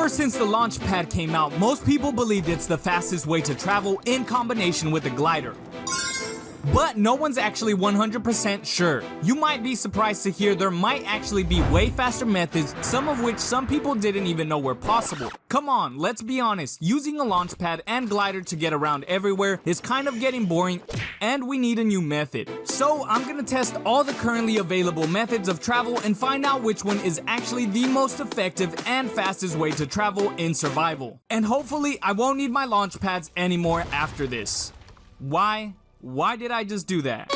Ever since the launch pad came out, most people believed it's the fastest way to travel in combination with a glider. But no one's actually 100% sure. You might be surprised to hear there might actually be way faster methods, some of which some people didn't even know were possible. Come on, let's be honest, using a launch pad and glider to get around everywhere is kind of getting boring, and we need a new method. So I'm gonna test all the currently available methods of travel and find out which one is actually the most effective and fastest way to travel in survival. And hopefully I won't need my launch pads anymore after this. Why did I just do that?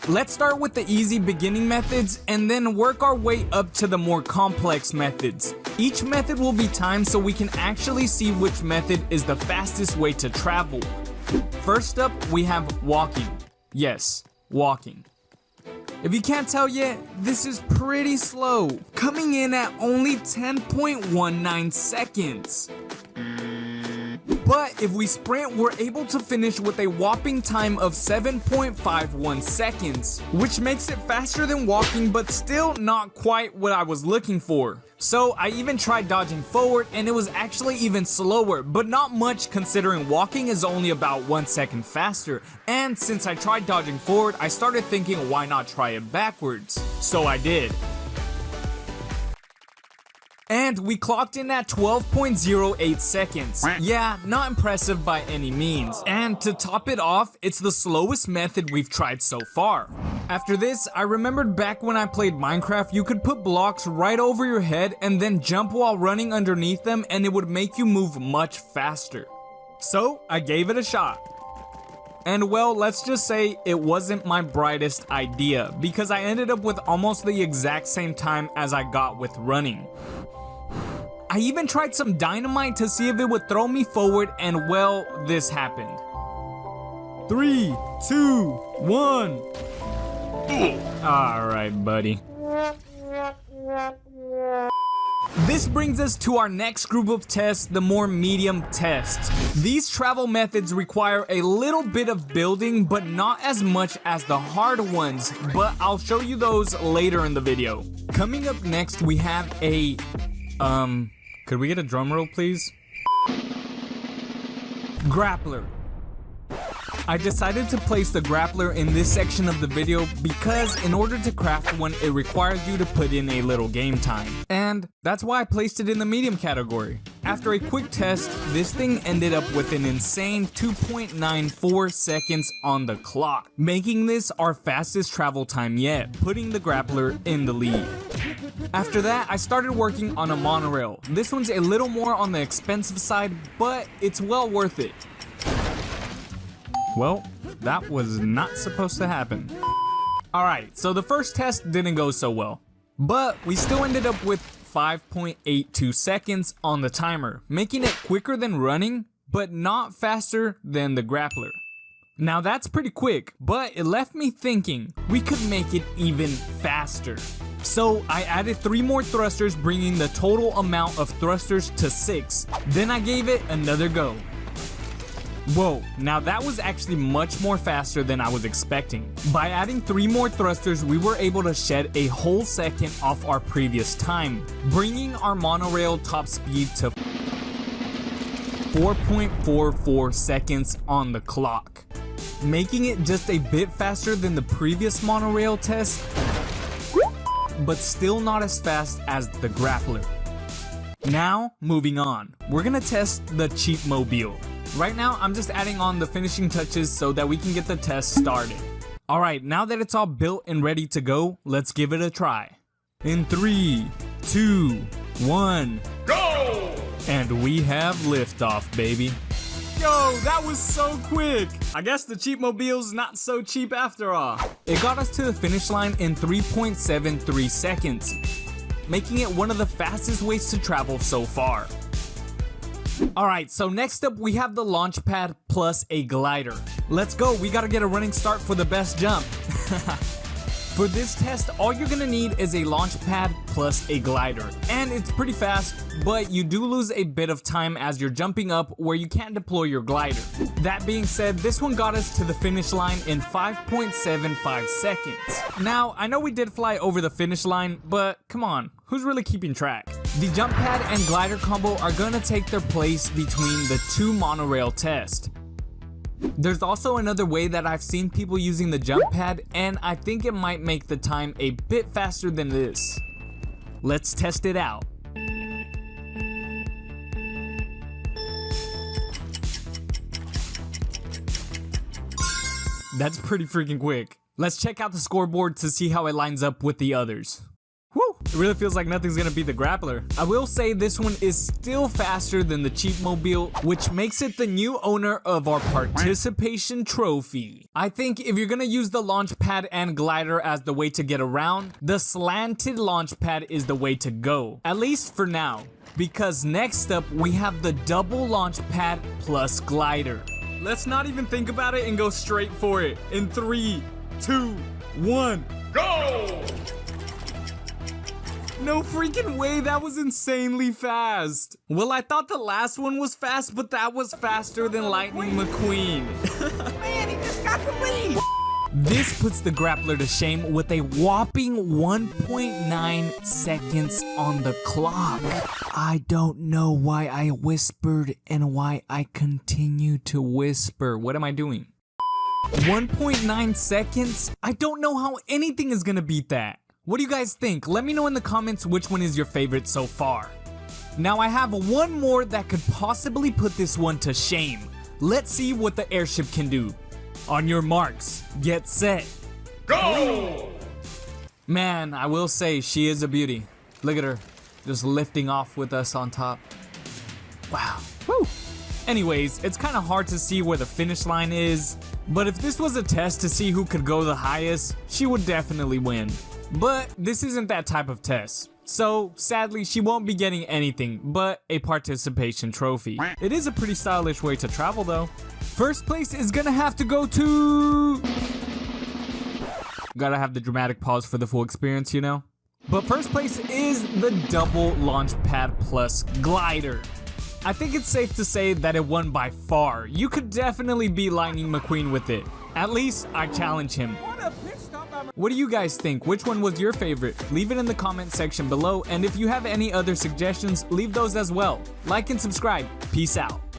Let's start with the easy beginning methods and then work our way up to the more complex methods. Each method will be timed so we can actually see which method is the fastest way to travel. First up, we have walking. Yes, walking. If you can't tell yet, this is pretty slow, coming in at only 10.19 seconds. But if we sprint, we're able to finish with a whopping time of 7.51 seconds, which makes it faster than walking, but still not quite what I was looking for. So I even tried dodging forward and it was actually even slower, but not much considering walking is only about 1 second faster. And since I tried dodging forward, I started thinking why not try it backwards? So I did. And we clocked in at 12.08 seconds. Yeah, not impressive by any means. And to top it off, it's the slowest method we've tried so far. After this, I remembered back when I played Minecraft, you could put blocks right over your head and then jump while running underneath them and it would make you move much faster. So I gave it a shot. And well, let's just say it wasn't my brightest idea because I ended up with almost the exact same time as I got with running. I even tried some dynamite to see if it would throw me forward, and well, this happened. 3, 2, 1. Alright, buddy. This brings us to our next group of tests, the more medium tests. These travel methods require a little bit of building, but not as much as the hard ones, but I'll show you those later in the video. Coming up next, we have a, could we get a drum roll, please? Grappler. I decided to place the grappler in this section of the video because in order to craft one, it requires you to put in a little game time. And that's why I placed it in the medium category. After a quick test, this thing ended up with an insane 2.94 seconds on the clock, making this our fastest travel time yet, putting the grappler in the lead. After that, I started working on a monorail. This one's a little more on the expensive side, but it's well worth it. Well, that was not supposed to happen. Alright, so the first test didn't go so well, but we still ended up with 5.82 seconds on the timer, making it quicker than running, but not faster than the grappler. Now that's pretty quick, but it left me thinking we could make it even faster. So I added 3 more thrusters, bringing the total amount of thrusters to 6. Then I gave it another go. Whoa, now that was actually much more faster than I was expecting. By adding 3 more thrusters, we were able to shed a whole second off our previous time, bringing our monorail top speed to 4.44 seconds on the clock, making it just a bit faster than the previous monorail test, but still not as fast as the grappler. Now, moving on, we're gonna test the cheap mobile. Right now, I'm just adding on the finishing touches so that we can get the test started. Alright, now that it's all built and ready to go, let's give it a try. In 3, 2, 1, go! And we have liftoff, baby. Yo, that was so quick! I guess the cheap mobile's not so cheap after all. It got us to the finish line in 3.73 seconds, making it one of the fastest ways to travel so far. Alright, so next up we have the launch pad plus a glider. Let's go, we gotta get a running start for the best jump. For this test, all you're gonna need is a launch pad plus a glider. And it's pretty fast, but you do lose a bit of time as you're jumping up where you can't deploy your glider. That being said, this one got us to the finish line in 5.75 seconds. Now, I know we did fly over the finish line, but come on, who's really keeping track? The jump pad and glider combo are gonna take their place between the two monorail tests. There's also another way that I've seen people using the jump pad, and I think it might make the time a bit faster than this. Let's test it out. That's pretty freaking quick. Let's check out the scoreboard to see how it lines up with the others. Woo! It really feels like nothing's gonna beat the grappler. I will say this one is still faster than the cheap mobile, which makes it the new owner of our participation trophy. I think if you're gonna use the launch pad and glider as the way to get around, the slanted launch pad is the way to go. At least for now. Because next up, we have the double launch pad plus glider. Let's not even think about it and go straight for it. In 3, 2, 1, go! No freaking way, that was insanely fast. Well, I thought the last one was fast, but that was faster than Lightning McQueen. Man, he just got the lead. This puts the grappler to shame with a whopping 1.9 seconds on the clock. I don't know why I whispered and why I continue to whisper. What am I doing? 1.9 seconds? I don't know how anything is gonna beat that. What do you guys think? Let me know in the comments which one is your favorite so far. Now I have one more that could possibly put this one to shame. Let's see what the airship can do. On your marks, get set, go! Man, I will say she is a beauty. Look at her, just lifting off with us on top. Wow, woo! Anyways, it's kind of hard to see where the finish line is, but if this was a test to see who could go the highest, she would definitely win. But this isn't that type of test. So, sadly, she won't be getting anything but a participation trophy. It is a pretty stylish way to travel though. First place is gonna have to go to... Gotta have the dramatic pause for the full experience, you know? But first place is the double launch pad plus glider. I think it's safe to say that it won by far. You could definitely beat Lightning McQueen with it. At least, I challenge him. What do you guys think? Which one was your favorite? Leave it in the comment section below, and if you have any other suggestions, leave those as well. Like and subscribe. Peace out.